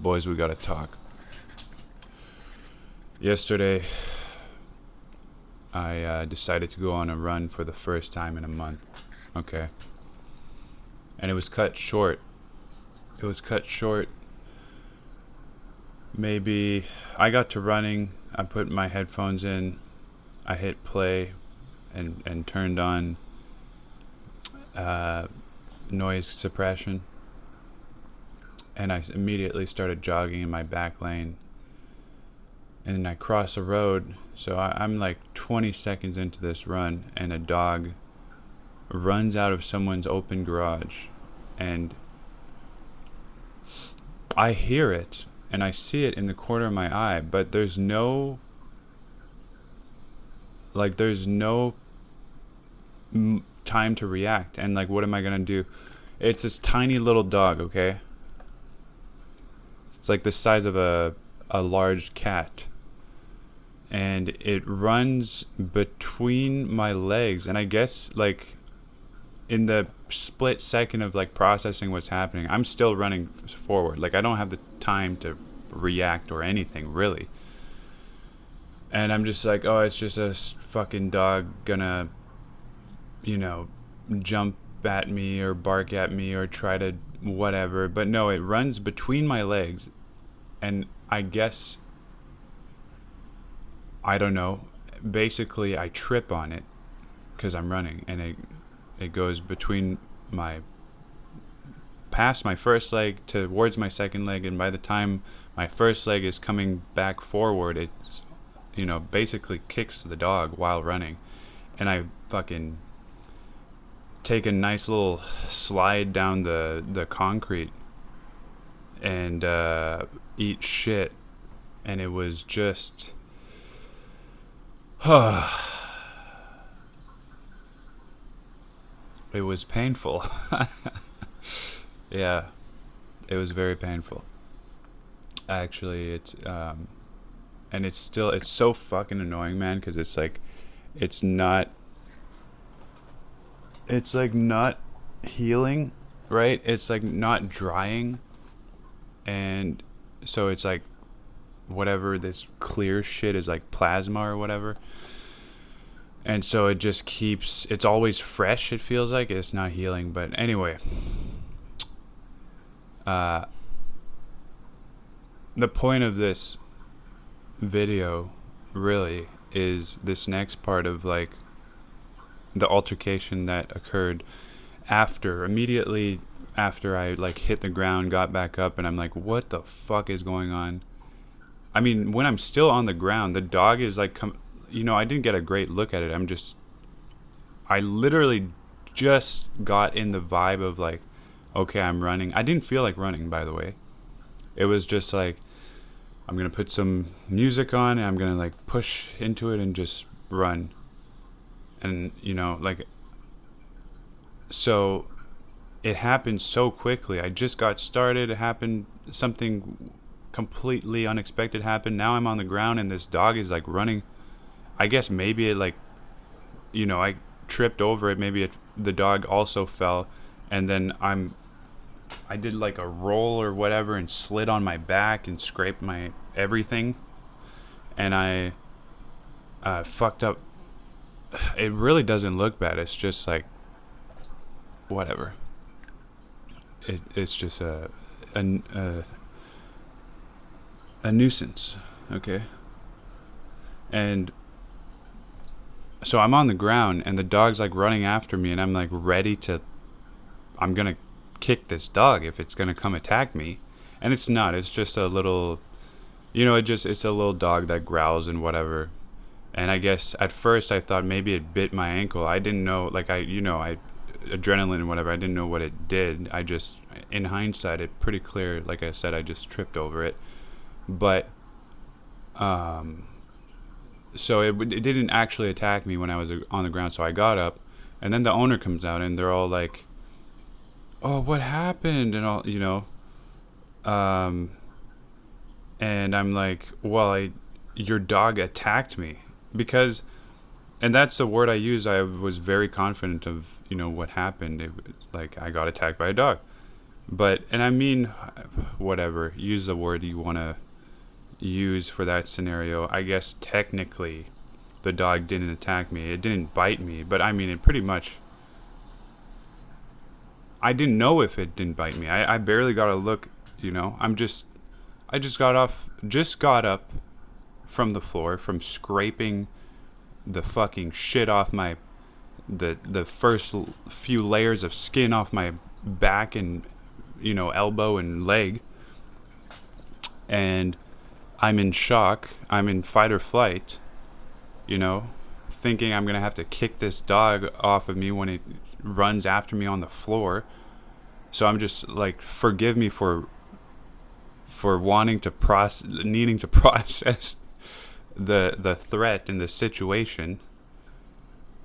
boys, we gotta talk. Yesterday, I decided to go on a run for the first time in a month. Okay. And it was cut short. It was cut short. Maybe I got to running. I put my headphones in. I hit play and turned on noise suppression. And I immediately started jogging in my back lane. And I cross a road, so I'm like 20 seconds into this run, and a dog runs out of someone's open garage, and I hear it, and I see it in the corner of my eye, but there's no time to react, and like, what am I gonna do? It's this tiny little dog, okay? It's like the size of a large cat. And it runs between my legs, and I guess like in the split second of like processing what's happening, I'm still running forward. Like, I don't have the time to react or anything really. And I'm just like, oh, it's just a fucking dog gonna, jump at me or bark at me or try to whatever. But no, it runs between my legs, and I guess, I don't know. Basically, I trip on it because I'm running, and it goes between past my first leg towards my second leg, and by the time my first leg is coming back forward, it's basically kicks the dog while running, and I fucking take a nice little slide down the concrete and eat shit, and it was just. It was painful. Yeah, it was very painful. Actually, and it's so fucking annoying, man, because it's like, it's not healing, right? It's like not drying, and so it's like whatever this clear shit is, like plasma or whatever, and so it just keeps, it's always fresh, it feels like it's not healing. But anyway, the point of this video really is this next part of like the altercation that occurred immediately after I like hit the ground, got back up, and I'm like, what the fuck is going on? I mean, when I'm still on the ground, the dog is like, I didn't get a great look at it. I literally just got in the vibe of like, okay, I'm running. I didn't feel like running, by the way. It was just like, I'm going to put some music on, and I'm going to like push into it and just run. And, so it happened so quickly. I just got started. It happened, something completely unexpected happened. Now I'm on the ground, and this dog is like running. I guess maybe it like, I tripped over it. Maybe the dog also fell, and then I did like a roll or whatever and slid on my back and scraped my everything, and I fucked up. It really doesn't look bad. It's just like whatever. It's just a nuisance, okay? And so I'm on the ground, and the dog's like running after me, and I'm like I'm gonna kick this dog if it's gonna come attack me. And it's not, it's just a little, it's a little dog that growls and whatever. And I guess at first I thought maybe it bit my ankle. I didn't know, like I adrenaline and whatever, I didn't know what it did. I just, in hindsight, it's pretty clear, like I said, I just tripped over it. But so it didn't actually attack me when I was on the ground. So I got up, and then the owner comes out, and they're all like, oh, what happened? And all, and I'm like, well, your dog attacked me. Because, and that's the word I use, I was very confident of, what happened. Like, I got attacked by a dog. But, and I mean, whatever, use the word you want to use for that scenario. I guess technically the dog didn't attack me. It didn't bite me, but I mean, it pretty much, I didn't know if it didn't bite me. I barely got a look, you know. I just got up from the floor from scraping the fucking shit off my, the first few layers of skin off my back and, you know, elbow and leg. And I'm in shock. I'm in fight or flight, you know, thinking I'm going to have to kick this dog off of me when it runs after me on the floor. So I'm just like, forgive me for wanting to needing to process the threat and the situation.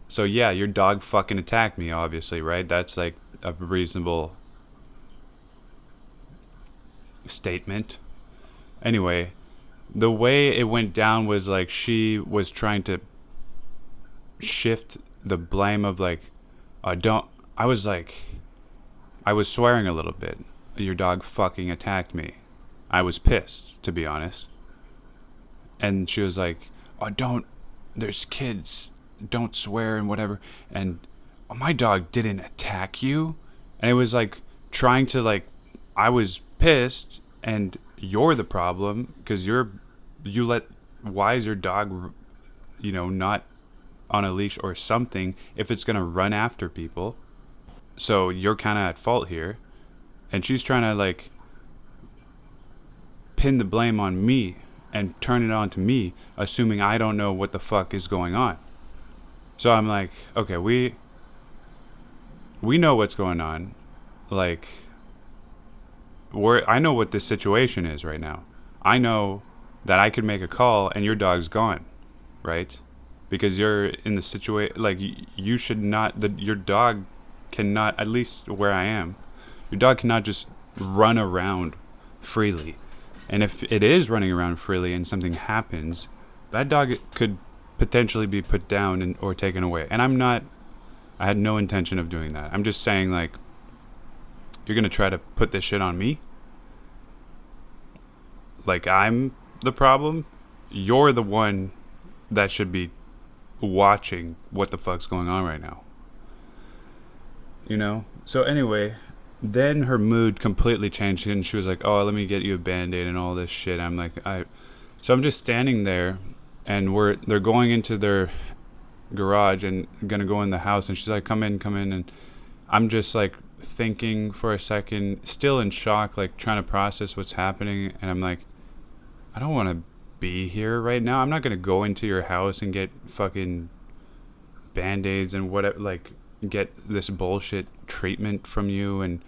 So yeah, your dog fucking attacked me, obviously, right? That's like a reasonable statement. Anyway, the way it went down was like she was trying to shift the blame of like, I was like, I was swearing a little bit. Your dog fucking attacked me. I was pissed, to be honest. And she was like, there's kids, don't swear and whatever. And my dog didn't attack you. And it was like trying to like, I was pissed and you're the problem because why is your dog, you know, not on a leash or something if it's going to run after people? So you're kind of at fault here. And she's trying to like pin the blame on me and turn it on to me, assuming I don't know what the fuck is going on. So I'm like, okay, we know what's going on. Like, I know what this situation is right now. I know that I could make a call and your dog's gone, right? Because you're in the situation, like, you should not, your dog cannot, at least where I am, your dog cannot just run around freely. And if it is running around freely and something happens, that dog could potentially be put down or taken away. And I had no intention of doing that. I'm just saying, like, you're going to try to put this shit on me? Like I'm the problem? You're the one that should be watching what the fuck's going on right now. You know? So anyway, then her mood completely changed and she was like, oh, let me get you a Band-Aid and all this shit. I'm like, so I'm just standing there and they're going into their garage and gonna go in the house and she's like, come in. And I'm just like thinking for a second, still in shock, like trying to process what's happening. And I'm like, I don't want to be here right now. I'm not gonna go into your house and get fucking Band-Aids and whatever, like get this bullshit treatment from you and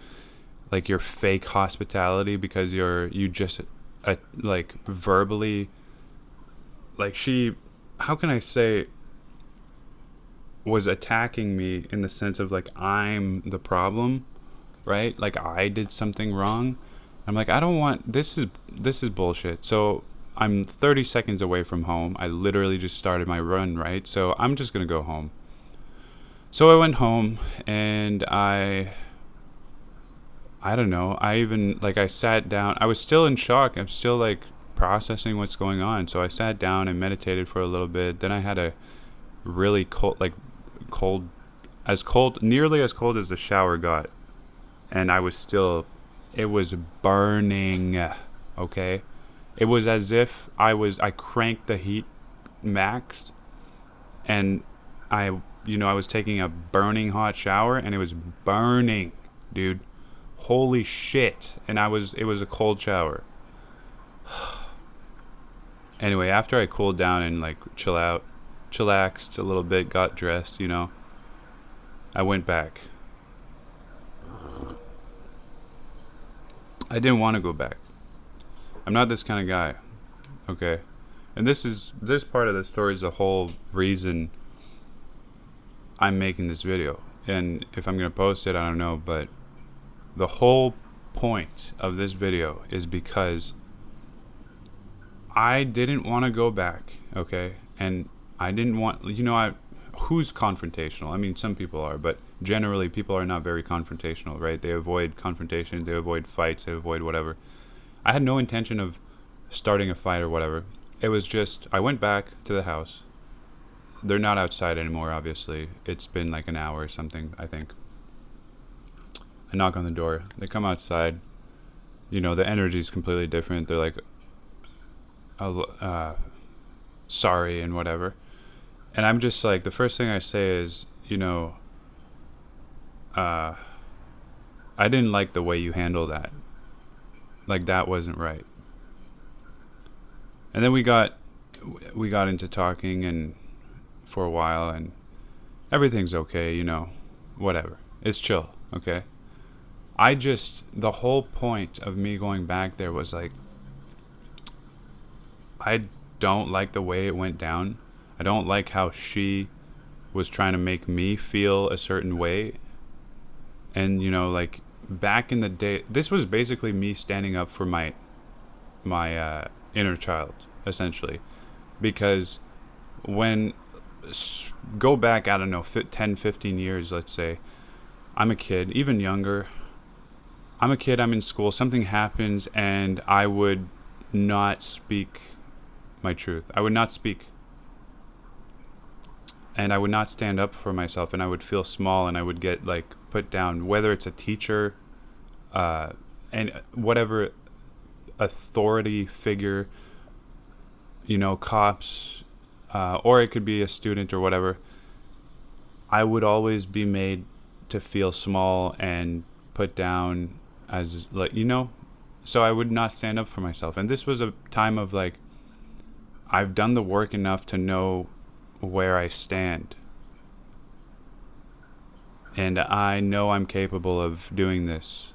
like your fake hospitality because you just like verbally, like how can I say, was attacking me in the sense of like I'm the problem, right? Like I did something wrong. I'm like, I don't want, this is bullshit. So I'm 30 seconds away from home. I literally just started my run, right? So I'm just gonna go home. So I went home and I don't know. I sat down. I was still in shock. I'm still like processing what's going on. So I sat down and meditated for a little bit. Then I had a really nearly as cold as the shower got. And it was burning, okay? It was as if I cranked the heat max and I was taking a burning hot shower and it was burning, dude. Holy shit. And it was a cold shower. Anyway, after I cooled down and like chillaxed a little bit, got dressed, I went back. I didn't want to go back. I'm not this kind of guy, okay? And this part of the story is the whole reason I'm making this video. And if I'm going to post it, I don't know, but the whole point of this video is because I didn't want to go back, okay? And I didn't want, who's confrontational? I mean, some people are, but generally people are not very confrontational, right? They avoid confrontation, they avoid fights, they avoid whatever. I had no intention of starting a fight or whatever. It was just, I went back to the house. They're not outside anymore, obviously. It's been like an hour or something, I think. I knock on the door. They come outside. You know, the energy is completely different. They're like, sorry and whatever. And I'm just like, the first thing I say is, you know, I didn't like the way you handled that. Like, that wasn't right. And then we got into talking and for a while, and everything's okay, you know, whatever. It's chill, okay? The whole point of me going back there was like, I don't like the way it went down. I don't like how she was trying to make me feel a certain way. And, you know, like, back in the day, this was basically me standing up for my inner child, essentially. Because when, go back, I don't know, 10, 15 years, let's say, I'm a kid, even younger. I'm a kid, I'm in school, something happens, and I would not speak my truth. I would not speak. And I would not stand up for myself, and I would feel small, and I would get, like, put down, whether it's a teacher, and whatever authority figure, you know, cops, or it could be a student or whatever. I would always be made to feel small and put down as, like, you know, so I would not stand up for myself. And this was a time of, like, I've done the work enough to know where I stand, and I know I'm capable of doing this,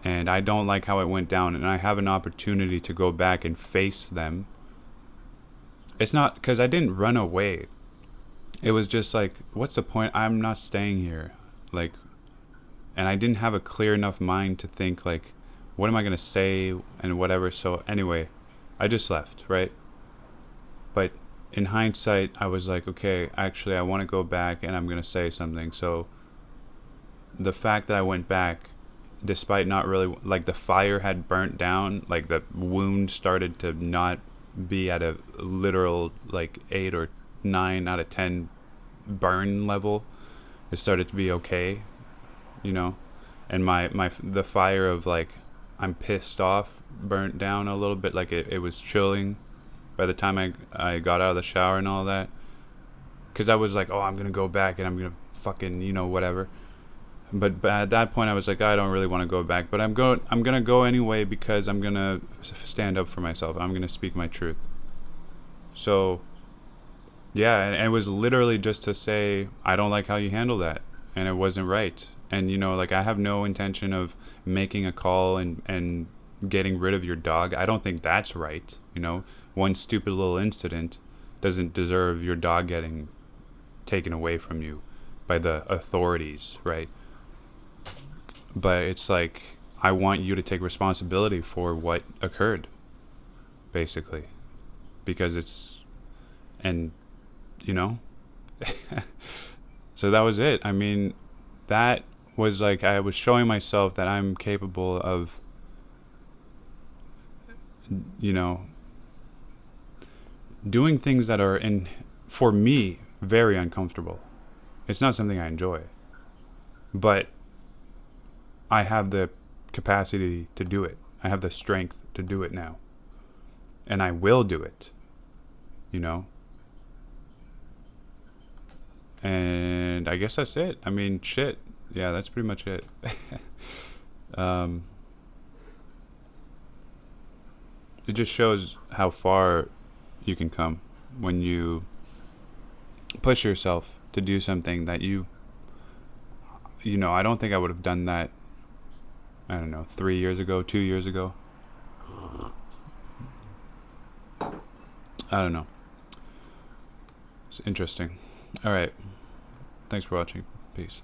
and I don't like how it went down, and I have an opportunity to go back and face them. It's not because I didn't run away. It was just like, what's the point? I'm not staying here. Like, and I didn't have a clear enough mind to think, like, what am I going to say and whatever. So anyway, I just left, right? But in hindsight, I was like, okay, actually, I want to go back and I'm going to say something. So the fact that I went back, despite not really, like, the fire had burnt down, like, the wound started to not be at a literal, like, 8 or 9 out of 10 burn level. It started to be okay, you know? And the fire of, like, I'm pissed off burnt down a little bit. Like, it was chilling by the time I got out of the shower and all that. Because I was like, oh, I'm going to go back and I'm going to fucking, you know, whatever. But at that point, I was like, I don't really want to go back. But I'm going to go anyway because I'm going to stand up for myself. I'm going to speak my truth. So, yeah, and it was literally just to say, I don't like how you handle that. And it wasn't right. And, you know, like, I have no intention of making a call and getting rid of your dog. I don't think that's right. You know, one stupid little incident doesn't deserve your dog getting taken away from you by the authorities, right? But it's like, I want you to take responsibility for what occurred, basically. Because it's, and, you know, so that was it. I mean, that was like, I was showing myself that I'm capable of, you know, doing things that are, for me, very uncomfortable. It's not something I enjoy. But I have the capacity to do it. I have the strength to do it now. And I will do it, you know? And I guess that's it. I mean, shit. Yeah, that's pretty much it. It just shows how far you can come when you push yourself to do something that you know, I don't think I would have done that, I don't know, 3 years ago, 2 years ago. I don't know. It's interesting. All right. Thanks for watching. Peace.